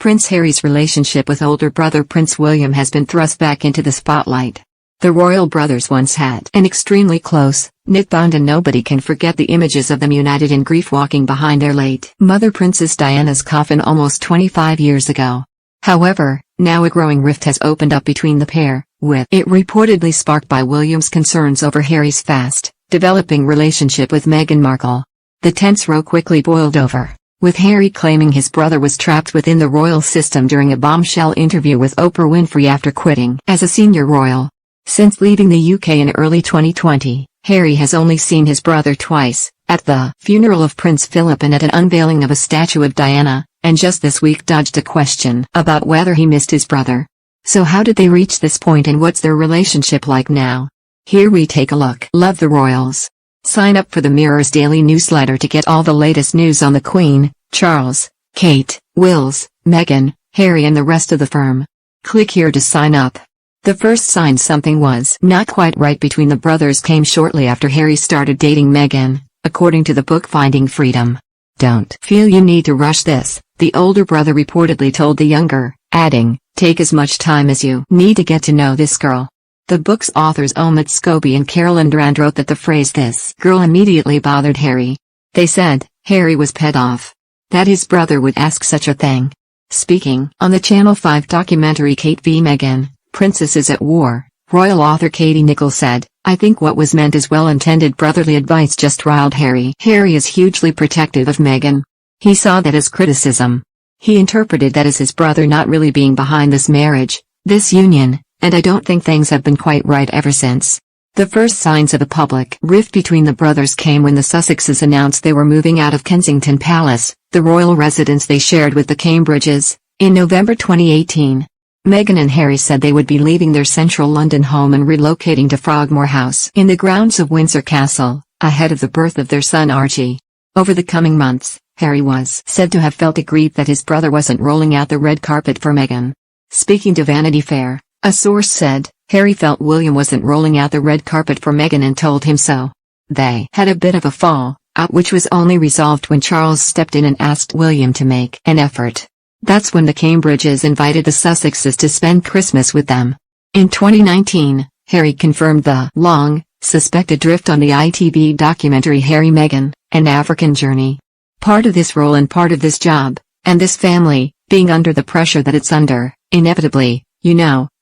Prince Harry's relationship with older brother Prince William has been thrust back into the spotlight. The royal brothers once had an extremely close-knit bond, and nobody can forget the images of them united in grief walking behind their late mother Princess Diana's coffin almost 25 years ago. However, now a growing rift has opened up between the pair, with it reportedly sparked by William's concerns over Harry's fast-developing relationship with Meghan Markle. The tense row quickly boiled over, with Harry claiming his brother was trapped within the royal system during a bombshell interview with Oprah Winfrey after quitting as a senior royal. Since leaving the UK in early 2020, Harry has only seen his brother twice, at the funeral of Prince Philip and at an unveiling of a statue of Diana, and just this week dodged a question about whether he missed his brother. So how did they reach this point, and what's their relationship like now? Here we take a look. Love the royals. Sign up for the Mirror's daily newsletter to get all the latest news on the Queen, Charles, Kate, Wills, Meghan, Harry and the rest of the firm. Click here to sign up. The first sign something was not quite right between the brothers came shortly after Harry started dating Meghan, according to the book Finding Freedom. Don't feel you need to rush this, the older brother reportedly told the younger, adding, take as much time as you need to get to know this girl. The book's authors Omid Scobie and Carolyn Durand wrote that the phrase "this girl" immediately bothered Harry. They said, Harry was pet off that his brother would ask such a thing. Speaking on the Channel 5 documentary Kate v Meghan, Princesses at War, royal author Katie Nichols said, I think what was meant as well-intended brotherly advice just riled Harry. Harry is hugely protective of Meghan. He saw that as criticism. He interpreted that as his brother not really being behind this marriage, this union, and I don't think things have been quite right ever since. The first signs of a public rift between the brothers came when the Sussexes announced they were moving out of Kensington Palace, the royal residence they shared with the Cambridges, in November 2018. Meghan and Harry said they would be leaving their central London home and relocating to Frogmore House in the grounds of Windsor Castle, ahead of the birth of their son Archie. Over the coming months, Harry was said to have felt aggrieved that his brother wasn't rolling out the red carpet for Meghan. Speaking to Vanity Fair, a source said, Harry felt William wasn't rolling out the red carpet for Meghan and told him so. They had a bit of a fall out, which was only resolved when Charles stepped in and asked William to make an effort. That's when the Cambridges invited the Sussexes to spend Christmas with them. In 2019, Harry confirmed the long-suspected drift on the ITV documentary Harry, Meghan, An African Journey. Part of this role and part of this job, and this family, being under the pressure that it's under, inevitably,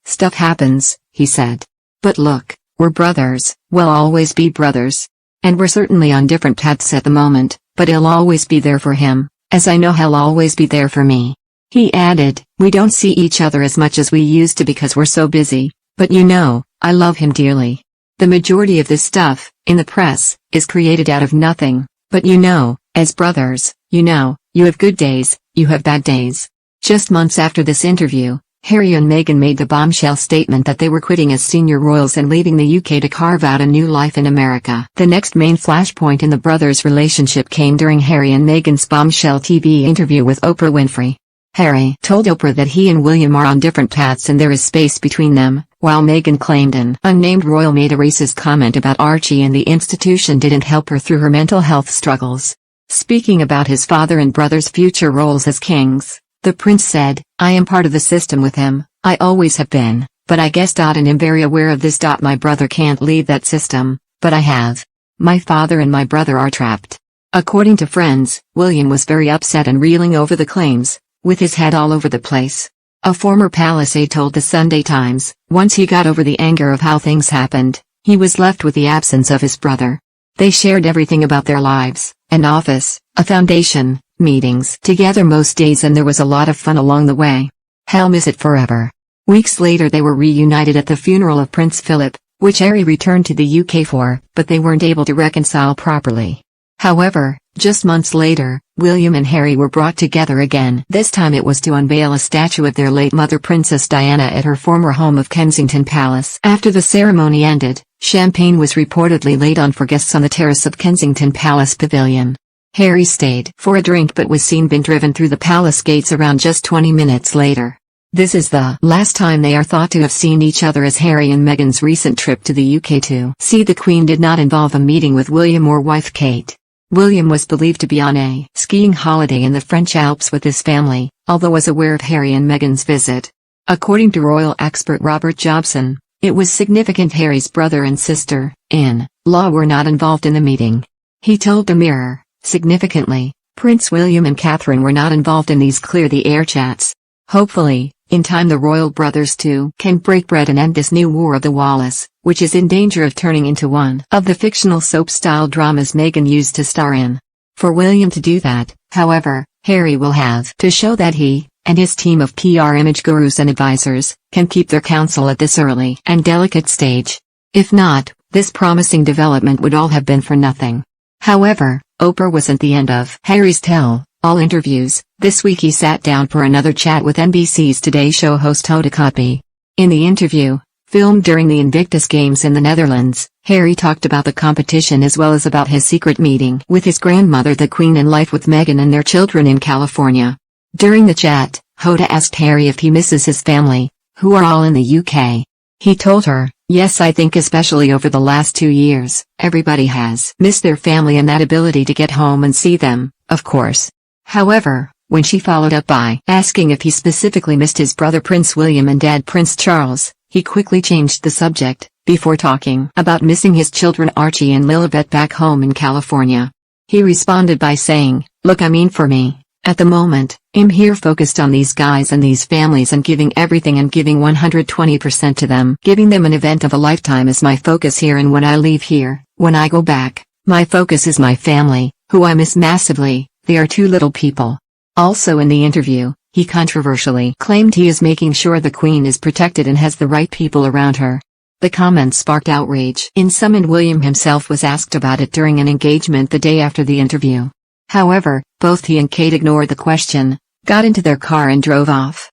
stuff happens, he said. But look, we're brothers, we'll always be brothers. And we're certainly on different paths at the moment, but I'll always be there for him, as I know he'll always be there for me. He added, we don't see each other as much as we used to because we're so busy, but I love him dearly. The majority of this stuff, in the press, is created out of nothing, but as brothers, you have good days, you have bad days. Just months after this interview, Harry and Meghan made the bombshell statement that they were quitting as senior royals and leaving the UK to carve out a new life in America. The next main flashpoint in the brothers' relationship came during Harry and Meghan's bombshell TV interview with Oprah Winfrey. Harry told Oprah that he and William are on different paths and there is space between them, while Meghan claimed an unnamed royal made a racist comment about Archie and the institution didn't help her through her mental health struggles. Speaking about his father and brother's future roles as kings, the prince said, I am part of the system with him, I always have been, but I guess and am very aware of this. My brother can't leave that system, but I have. My father and my brother are trapped. According to friends, William was very upset and reeling over the claims, with his head all over the place. A former palace aide told the Sunday Times, once he got over the anger of how things happened, he was left with the absence of his brother. They shared everything about their lives, an office, a foundation, meetings together most days, and there was a lot of fun along the way. He'll miss it forever. Weeks later they were reunited at the funeral of Prince Philip, which Harry returned to the UK for, but they weren't able to reconcile properly. However, just months later, William and Harry were brought together again. This time it was to unveil a statue of their late mother Princess Diana at her former home of Kensington Palace. After the ceremony ended, champagne was reportedly laid on for guests on the terrace of Kensington Palace Pavilion. Harry stayed for a drink but was seen being driven through the palace gates around just 20 minutes later. This is the last time they are thought to have seen each other, as Harry and Meghan's recent trip to the UK to see the Queen did not involve a meeting with William or wife Kate. William was believed to be on a skiing holiday in the French Alps with his family, although was aware of Harry and Meghan's visit. According to royal expert Robert Jobson, it was significant Harry's brother and sister-in-law were not involved in the meeting. He told the Mirror, significantly, Prince William and Catherine were not involved in these clear-the-air chats. Hopefully, in time the royal brothers too can break bread and end this new war of the Wallace, which is in danger of turning into one of the fictional soap-style dramas Meghan used to star in. For William to do that, however, Harry will have to show that he, and his team of PR image gurus and advisors, can keep their counsel at this early and delicate stage. If not, this promising development would all have been for nothing. However, Oprah wasn't the end of Harry's tell-all interviews. This week he sat down for another chat with NBC's Today Show host Hoda Kotb. In the interview, filmed during the Invictus Games in the Netherlands, Harry talked about the competition as well as about his secret meeting with his grandmother the Queen and life with Meghan and their children in California. During the chat, Hoda asked Harry if he misses his family, who are all in the UK. He told her, "Yes, I think especially over the last 2 years, everybody has missed their family and that ability to get home and see them, of course." However, when she followed up by asking if he specifically missed his brother Prince William and dad Prince Charles, he quickly changed the subject, before talking about missing his children Archie and Lilibet back home in California. He responded by saying, "Look, I mean, for me, at the moment, I'm here focused on these guys and these families and giving everything and giving 120% to them. Giving them an event of a lifetime is my focus here, and when I leave here, when I go back, my focus is my family, who I miss massively. They are 2 little people." Also in the interview, he controversially claimed he is making sure the Queen is protected and has the right people around her. The comments sparked outrage in some, and William himself was asked about it during an engagement the day after the interview. However, both he and Kate ignored the question, got into their car and drove off.